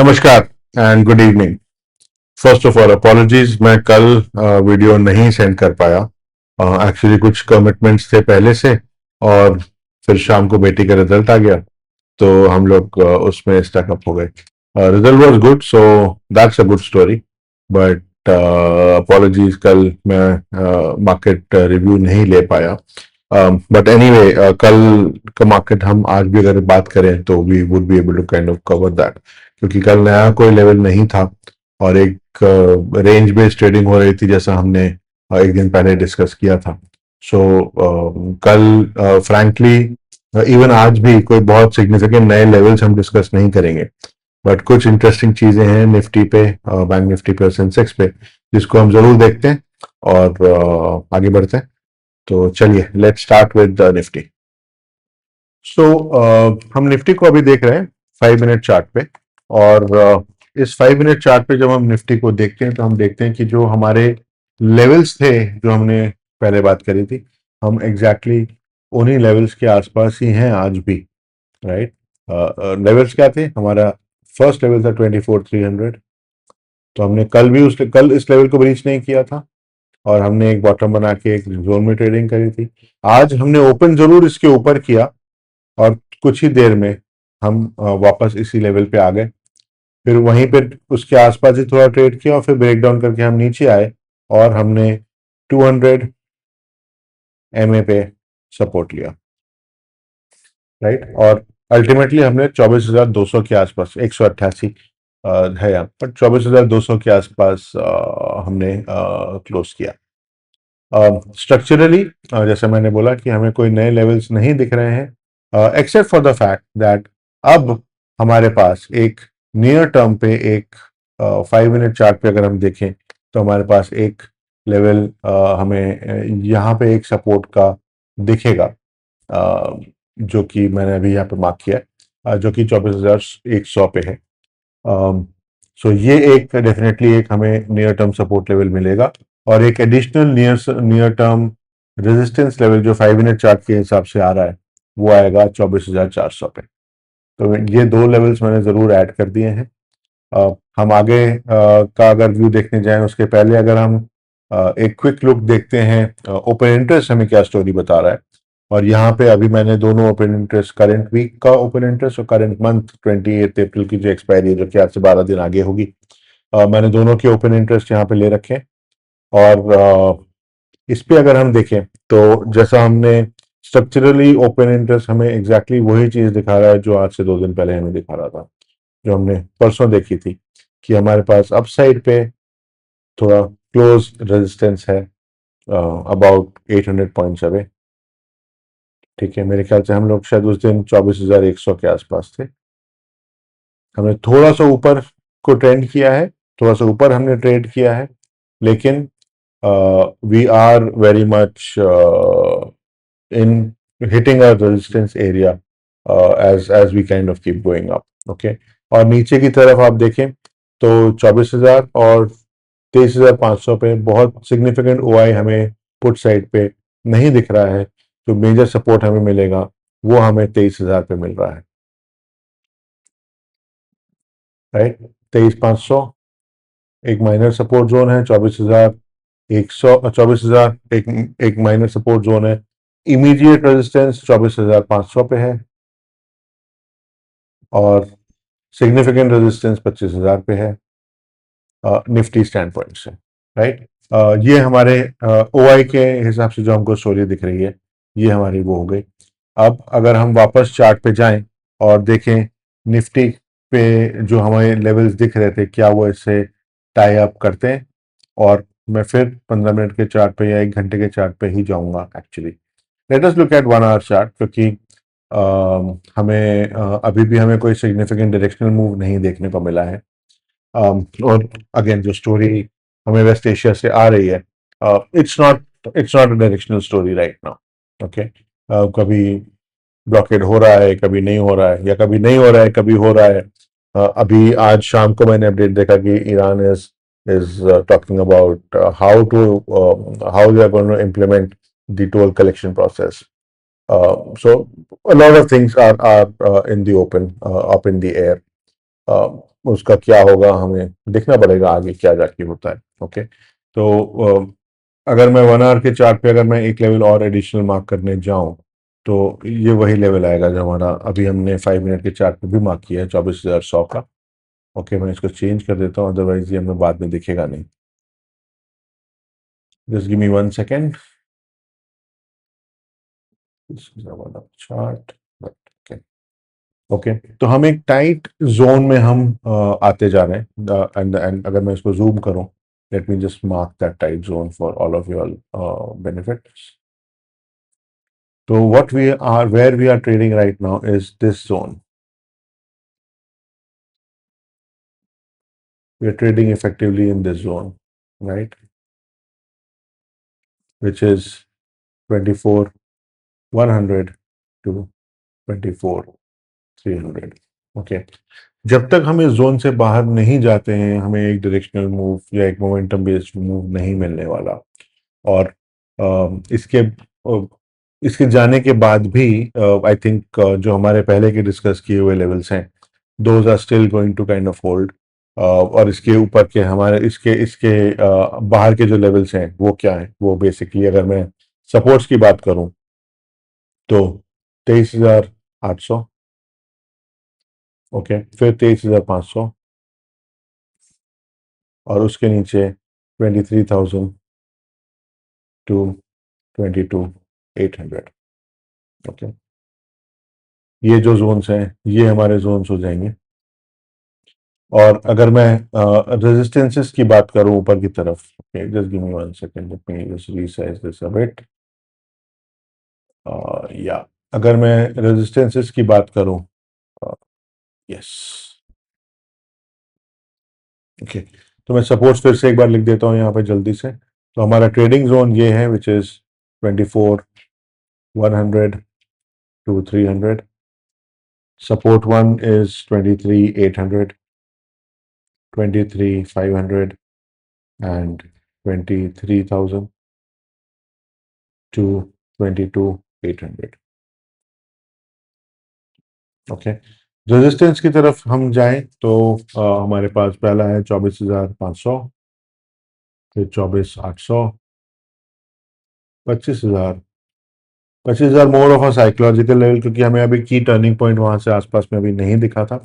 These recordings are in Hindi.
नमस्कार and good evening. First of all apologies, मैं कल वीडियो नहीं सेंड कर पाया। एक्चुअली कुछ कमिटमेंट्स थे पहले से, और फिर शाम को बेटी का रिजल्ट आ गया, तो हम लोग उसमें स्टक अप हो गए। Result was good, so that's a good story, but apologies, कल मैं मार्केट रिव्यू नहीं ले पाया। बट एनीवे, कल का मार्केट हम आज भी अगर बात करें तो we would be able to kind of cover that, क्योंकि कल नया कोई लेवल नहीं था और एक रेंज बेस्ड ट्रेडिंग हो रही थी, जैसा हमने एक दिन पहले डिस्कस किया था। सो कल फ्रैंकली इवन आज भी कोई बहुत सिग्निफिकेंट नए लेवल्स हम डिस्कस नहीं करेंगे, बट कुछ इंटरेस्टिंग चीजें हैं निफ्टी पे, बैंक निफ्टी पे और सेंसेक्स पे, जिसको हम जरूर देखते हैं और आगे बढ़ते हैं। तो चलिए, लेट्स स्टार्ट विद निफ्टी। सो हम निफ्टी को अभी देख रहे हैं 5 मिनट चार्ट पे, और इस 5 मिनट चार्ट पे जब हम निफ्टी को देखते हैं तो हम देखते हैं कि जो हमारे लेवल्स थे, जो हमने पहले बात करी थी, हम एग्जैक्टली उन्हीं लेवल्स के आसपास ही हैं आज भी, राइट। लेवल्स क्या थे? हमारा फर्स्ट लेवल था 24,300, तो हमने कल इस लेवल को ब्रीच नहीं किया था और हमने एक बॉटम बना के एक जोन में ट्रेडिंग करी थी। आज हमने ओपन जरूर इसके ऊपर किया और कुछ ही देर में हम वापस इसी लेवल पे आ गए, फिर वहीं पे उसके आसपास ही थोड़ा ट्रेड किया और फिर ब्रेक डाउन करके हम नीचे आए और हमने 200 MA पे सपोर्ट लिया, राइट। और अल्टीमेटली हमने 24,200 के आसपास, 188 है यहाँ पर, 24,200 के आसपास हमने क्लोज किया। स्ट्रक्चरली जैसे मैंने बोला कि हमें कोई नए लेवल्स नहीं दिख रहे हैं, except for the fact that अब हमारे पास एक नियर टर्म पे एक 5 मिनट चार्ट पे अगर हम देखें तो हमारे पास एक लेवल हमें यहाँ पे एक सपोर्ट का दिखेगा, जो कि मैंने अभी यहाँ पे मार्क किया है, जो कि 24,100 पे है। सो ये एक डेफिनेटली एक हमें नियर टर्म सपोर्ट लेवल मिलेगा, और एक additional near term resistance level जो 5 मिनट चार्ट के हिसाब से आ रहा है वो आएगा 24,400 पे। तो ये दो लेवल्स मैंने जरूर ऐड कर दिए हैं। हम आगे का अगर व्यू देखने जाएं उसके पहले अगर हम एक क्विक लुक देखते हैं ओपन इंटरेस्ट हमें क्या स्टोरी बता रहा है। और यहाँ पे अभी मैंने दोनों ओपन इंटरेस्ट, करंट वीक का ओपन इंटरेस्ट और करंट मंथ 28 अप्रैल की जो एक्सपायरी है, जो कि आज से 12 दिन आगे होगी, मैंने दोनों के ओपन इंटरेस्ट यहाँ पे ले रखे हैं। और इस पे अगर हम देखें तो जैसा हमने स्ट्रक्चरली ओपन इंटरेस्ट हमें एग्जैक्टली वही चीज दिखा रहा है जो आज से 2 दिन पहले हमें दिखा रहा था, जो हमने परसों देखी थी, कि हमारे पास अपसाइड पे थोड़ा क्लोज रेजिस्टेंस है अबाउट 800 पॉइंट्स अवे। ठीक है, मेरे ख्याल से हम लोग शायद उस दिन 24,100 के आसपास थे। हमने थोड़ा सा ऊपर को ट्रेंड किया है, थोड़ा सा ऊपर हमने ट्रेड किया है, लेकिन we are very much in hitting a resistance area as we kind of keep going up, okay। और नीचे की तरफ आप देखें तो 24,000 और 23,500 पे बहुत सिग्निफिकेंट ओआई हमें पुट साइड पे नहीं दिख रहा है। जो मेजर सपोर्ट हमें मिलेगा वो हमें 23,000 पे मिल रहा है, राइट। 23,500 एक माइनर सपोर्ट जोन है, 24,100 24,000 एक माइनर सपोर्ट जोन है। इमीडिएट रेजिस्टेंस 24,500 पे है और सिग्निफिकेंट रेजिस्टेंस 25,000 पे है निफ्टी स्टैंड पॉइंट से, राइट। ये हमारे ओआई के हिसाब से जो हमको स्टोरी दिख रही है, ये हमारी वो हो गई। अब अगर हम वापस चार्ट पे जाएं और देखें निफ्टी पे जो हमारे लेवल्स दिख रहे थे, क्या वो इससे टाई अप करते हैं, और मैं फिर 15 मिनट के चार्ट पे या 1 घंटे के चार्ट पे ही जाऊंगा। Actually let us look at 1 our chart, क्योंकि हमें अभी भी हमें कोई सिग्निफिकेंट डायरेक्शनल मूव नहीं देखने को मिला है। और अगेन जो स्टोरी हमें वेस्ट एशिया से आ रही है, it's not a directional story right now, okay. कभी ब्लॉकेड हो रहा है, कभी नहीं हो रहा है, या कभी नहीं हो रहा है, कभी हो रहा है। अभी आज शाम को मैंने अपडेट देखा कि Iran is talking about how they are going to implement the toll collection process. So a lot of things are in the open, up in the air. उसका क्या होगा हमें देखना पड़ेगा आगे क्या जाके होता है। ओके, तो अगर मैं 1 आवर के चार्ट पे अगर मैं एक लेवल और एडिशनल मार्क करने जाऊं तो ये वही लेवल आएगा जो हमारा अभी हमने 5 मिनट के चार्ट पे भी मार्क किया है, 24,100 का। ओके, मैं इसको चेंज कर देता हूँ, अदरवाइज ये हमें बाद में दिखेगा नहीं। Just give me 1 second. Chart. Okay, तो हम एक टाइट जोन में हम आते जा रहे हैं, एंड अगर मैं इसको जूम करूं, let me just mark that tight zone for all of your benefit. तो what we are where we are trading right now is this zone. We are trading effectively in this zone, right? Which is 24,100 to 24,300. Okay, जब तक हम इस जोन से बाहर नहीं जाते हैं हमें एक डायरेक्शनल मूव या एक मोमेंटम बेस्ड मूव नहीं मिलने वाला। और इसके जाने के बाद भी आई थिंक जो हमारे पहले के डिस्कस किए हुए लेवल्स हैं, those are still going to kind of hold. और इसके ऊपर के हमारे इसके इसके बाहर के जो लेवल्स हैं वो क्या है, वो बेसिकली अगर मैं सपोर्ट्स की बात करूं तो 23,800। ओके, फिर 23,500 और उसके नीचे 23,000 टू 22,800। ओके, ये जो जोन्स हैं ये हमारे जोन्स हो जाएंगे। और अगर मैं रेजिस्टेंसेस की बात करूं ऊपर की तरफ, okay just give me 1 second, late me just resize this a bit. या अगर मैं रेजिस्टेंसेस की बात करूं, यस, ओके, तो मैं सपोर्ट्स फिर से एक बार लिख देता हूं यहाँ पे जल्दी से। तो हमारा ट्रेडिंग जोन ये है which is 24,100 to 300. Support one is 23,800, 23,500 and 23,000 to 22,800. Okay, resistance की तरफ हम जाएं तो हमारे पास पहला है 24,500, फिर 24,800, 25,000। 25,000 more of a psychological level, क्योंकि हमें अभी की टर्निंग पॉइंट वहां से आसपास में अभी नहीं दिखा था।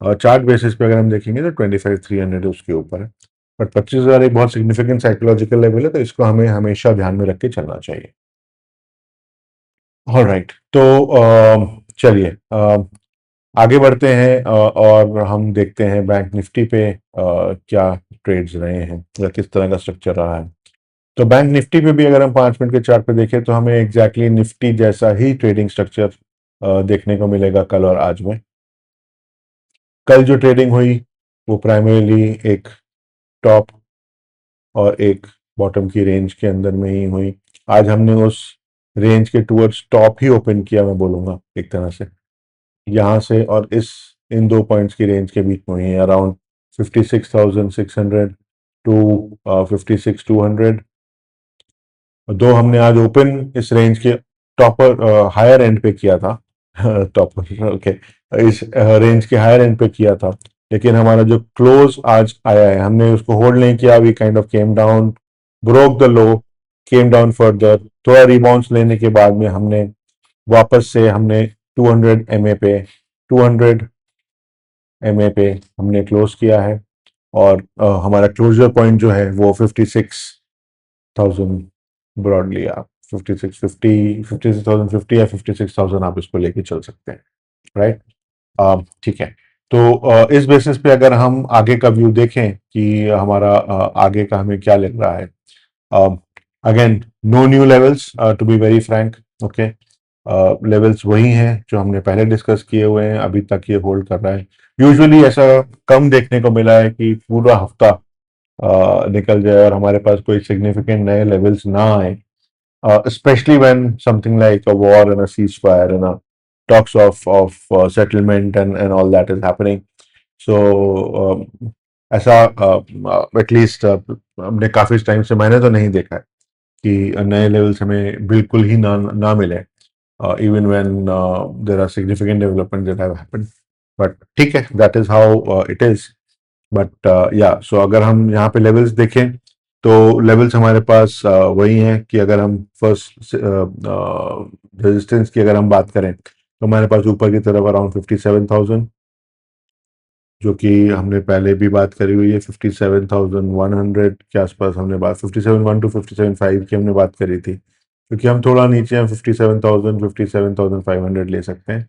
और चार्ट बेसिस पे अगर हम देखेंगे तो 25,300 उसके ऊपर है। बट 25,000 एक बहुत सिग्निफिकेंट साइकोलॉजिकल लेवल है, तो इसको हमें हमेशा ध्यान में रख के चलना चाहिए। ऑलराइट, तो चलिए आगे बढ़ते हैं और हम देखते हैं बैंक निफ्टी पे क्या ट्रेड्स रहे हैं या किस तरह का स्ट्रक्चर रहा है। तो बैंक निफ्टी पे भी अगर हम 5 मिनट के चार्ट पे देखें तो हमें एग्जैक्टली निफ्टी जैसा ही ट्रेडिंग स्ट्रक्चर देखने को मिलेगा कल और आज में। कल जो ट्रेडिंग हुई वो प्राइमरीली एक टॉप और एक बॉटम की रेंज के अंदर में ही हुई। आज हमने उस रेंज के टूवर्ड्स टॉप ही ओपन किया, मैं बोलूंगा एक तरह से। यहाँ से और इस इन दो पॉइंट्स की रेंज के बीच में ही अराउंड 56,600 टू 56,200। दो हमने आज ओपन इस रेंज के टॉपर हायर एंड पे किया था टॉपर, ओके, इस रेंज के हायर एंड पे किया था, लेकिन हमारा जो क्लोज आज आया है हमने उसको होल्ड नहीं किया। We kind of came down, broke the low, came down further, थोड़ा रिबाउंस लेने के बाद में हमने वापस से हमने 200 एमए पे 200 एमए पे हमने क्लोज किया है। और हमारा क्लोजर पॉइंट जो है वो 56,000 ब्रॉडली, आप 5650, 56,050 या 56,000 आप इसको लेके चल सकते हैं, राइट। ठीक है, तो इस बेसिस पे अगर हम आगे का व्यू देखें कि हमारा आगे का हमें क्या लग रहा है, again no new levels to be very frank. Okay, levels वही हैं जो हमने पहले डिस्कस किए हुए हैं, अभी तक ये होल्ड कर रहा है। यूजुअली ऐसा कम देखने को मिला है कि पूरा हफ्ता निकल जाए और हमारे पास कोई सिग्निफिकेंट नए लेवल्स ना आए, especially when something like a war and a ceasefire and a talks of settlement and all that is happening. So ऐसा एटलीस्ट हमने काफी टाइम से मैंने तो नहीं देखा है कि नए लेवल्स हमें बिल्कुल ही ना मिले, even when there are significant developments that have happened. But ठीक है, that is how it is. But या सो अगर हम यहाँ पे लेवल्स देखें तो लेवल्स हमारे पास वही हैं कि अगर हम फर्स्ट रेजिस्टेंस की अगर हम बात करें तो हमारे पास ऊपर की तरफ अराउंड 57,000, जो कि हमने पहले भी बात करी हुई है। 57,100 के आसपास हमने बात 57,100 टू 57,500 की हमने बात करी थी, क्योंकि हम थोड़ा नीचे हैं 57,000 57,500 ले सकते हैं।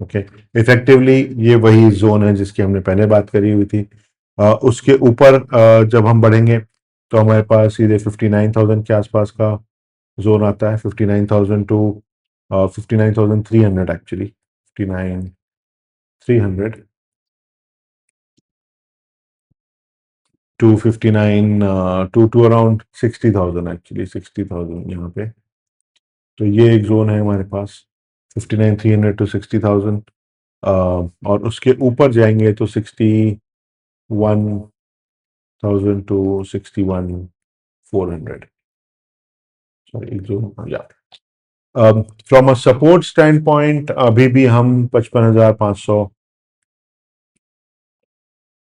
ओके, इफेक्टिवली ये वही जोन है जिसकी हमने पहले बात करी हुई थी। उसके ऊपर जब हम बढ़ेंगे तो हमारे पास सीधे 59,000 के आसपास का जोन आता है। 59,000 to 59,300 actually, 59,300 to 59 to around 60,000 actually, 60,000 यहाँ पे। तो ये एक जोन है हमारे पास, 59,300 टू 60,000। और उसके ऊपर जाएंगे तो 61,000 टू 61,400। सॉरी, एक जोन, या from a support stand point अभी भी हम 55,500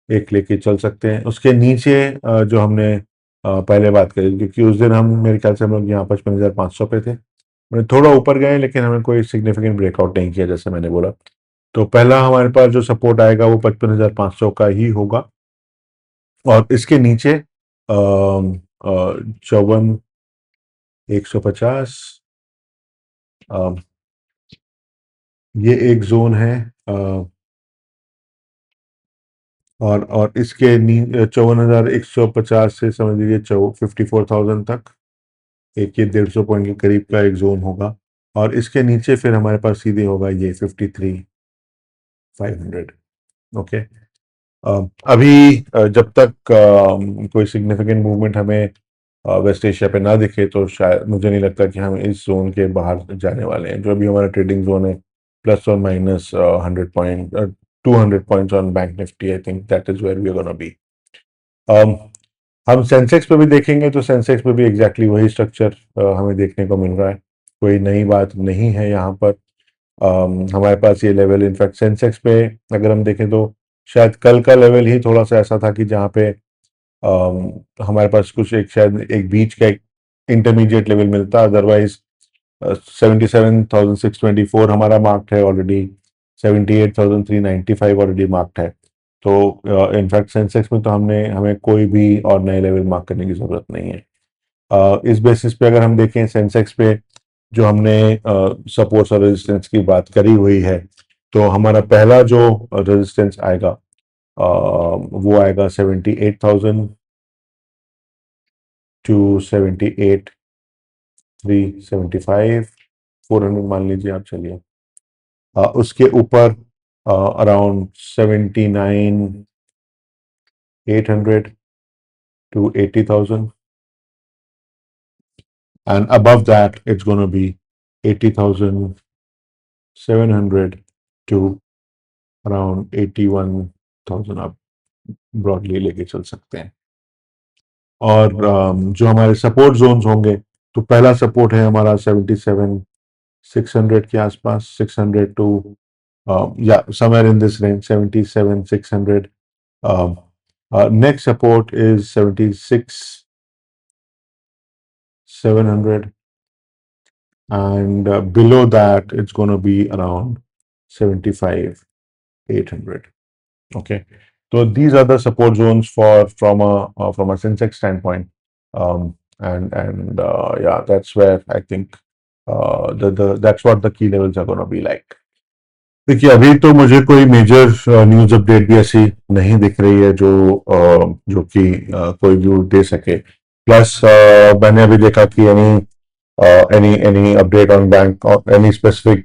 एक लेके चल सकते हैं। उसके नीचे जो हमने पहले बात करी, क्योंकि उस दिन हम, मेरे ख्याल से हम लोग यहाँ 55,500 पे थे, मैंने थोड़ा ऊपर गए लेकिन हमें कोई सिग्निफिकेंट ब्रेकआउट नहीं किया जैसे मैंने बोला। तो पहला हमारे पास जो सपोर्ट आएगा वो 55,500 का ही होगा। और इसके नीचे 54,150, ये एक जोन है। और इसके 54,150 से समझ लीजिए 54,000 तक एक, ये 150 पॉइंट के करीब का एक जोन होगा। और इसके नीचे फिर हमारे पास सीधे होगा ये 53,500। ओके, अभी जब तक कोई सिग्निफिकेंट मूवमेंट हमें वेस्ट एशिया पे ना दिखे तो शायद मुझे नहीं लगता कि हम इस जोन के बाहर जाने वाले हैं। जो अभी हमारा ट्रेडिंग जोन है, प्लस और minus 100 point, 200 points on bank Nifty, I think that is where we are gonna be. हम सेंसेक्स पे भी देखेंगे तो सेंसेक्स पे भी एग्जैक्टली वही स्ट्रक्चर हमें देखने को मिल रहा है। कोई नई बात नहीं है यहाँ पर। हमारे पास ये लेवल, इनफैक्ट सेंसेक्स पे अगर हम देखें तो शायद कल का लेवल ही थोड़ा सा ऐसा था कि जहाँ पे हमारे पास कुछ एक, शायद एक बीच का एक इंटरमीडिएट लेवल मिलता, अदरवाइज 77,624 हमारा मार्क्ड है ऑलरेडी, 78,395 ऑलरेडी मार्क्ड है। तो इनफैक्ट सेंसेक्स में तो हमें कोई भी और नए लेवल मार्क करने की जरूरत नहीं है। इस बेसिस पे अगर हम देखें सेंसेक्स पे जो हमने सपोर्ट्स और रेजिस्टेंस की बात करी हुई है, तो हमारा पहला जो रेजिस्टेंस आएगा वो आएगा 78,000 टू 78,375, 400 मान लीजिए आप, चलिए। उसके ऊपर around 79,800 to 80,000, and above that it's going to be 80,700 to around 81,000 आप ब्रॉडली लेके चल सकते हैं। और जो हमारे सपोर्ट जोन्स होंगे, तो पहला सपोर्ट है हमारा 77,600 के आसपास, 600 टू या somewhere in this range, 77,600। Next support is 76,700, and below that it's going to be around 75,800. Okay, so these are the support zones for from a Sensex standpoint. And yeah, that's where I think the that's what the key levels are going to be like. देखिए, अभी तो मुझे कोई मेजर न्यूज अपडेट भी ऐसी नहीं दिख रही है जो कि कोई व्यू दे सके। प्लस मैंने अभी देखा कि any update on bank or any specific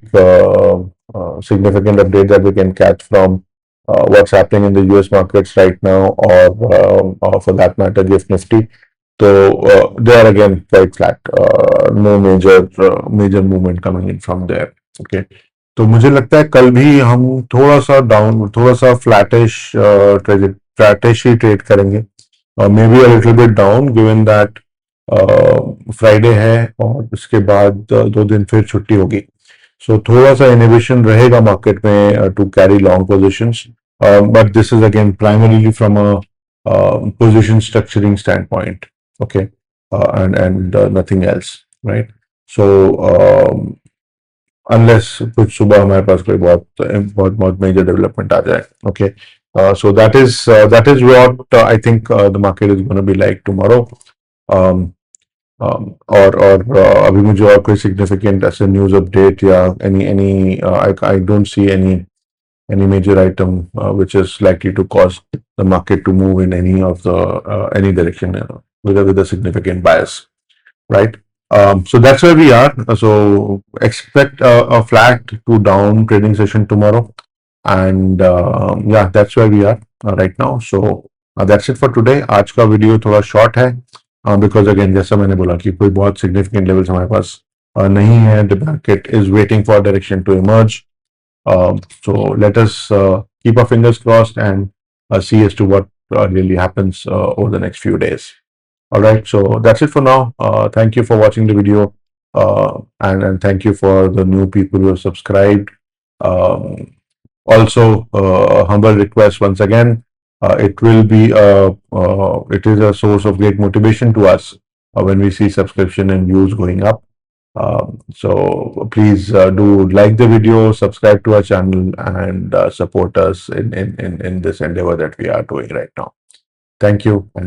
significant update that we can catch from what's happening in the US markets right now, or for that matter GIFT Nifty. So they are again quite flat, no major movement coming in from there. Okay, तो मुझे लगता है कल भी हम थोड़ा सा फ्लैटिश ही ट्रेड करेंगे, may be a little bit down given that Friday है और उसके बाद 2 दिन फिर छुट्टी होगी। सो थोड़ा सा इनहिबिशन रहेगा मार्केट में to carry long positions, but this is again primarily from a position structuring standpoint, okay, and nothing else, right? So unless कुछ सुबह हमारे पास कोई बहुत बहुत बहुत मेजर डेवलपमेंट आ जाए, okay. So that is what I think the market is going to be like tomorrow. um, और अभी मुझे और कोई सिग्निफिकेंट ऐसे न्यूज अपडेट या any I don't see any major item which is likely to cause the market to move in any of the any direction with a significant bias, right? So that's where we are. So expect a flat to down trading session tomorrow, and yeah, that's where we are right now. So that's it for today. आज का वीडियो थोड़ा शॉर्ट है because again जैसा मैंने बोला कि कोई बहुत significant levels हमारे पास नहीं है. The market is waiting for direction to emerge. So let us keep our fingers crossed and see as to what really happens over the next few days. All right, so that's it for now. Thank you for watching the video, and thank you for the new people who have subscribed. Um, Also, humble request once again. It will be it is a source of great motivation to us when we see subscription and views going up. So please do like the video, subscribe to our channel, and support us in this endeavor that we are doing right now. Thank you.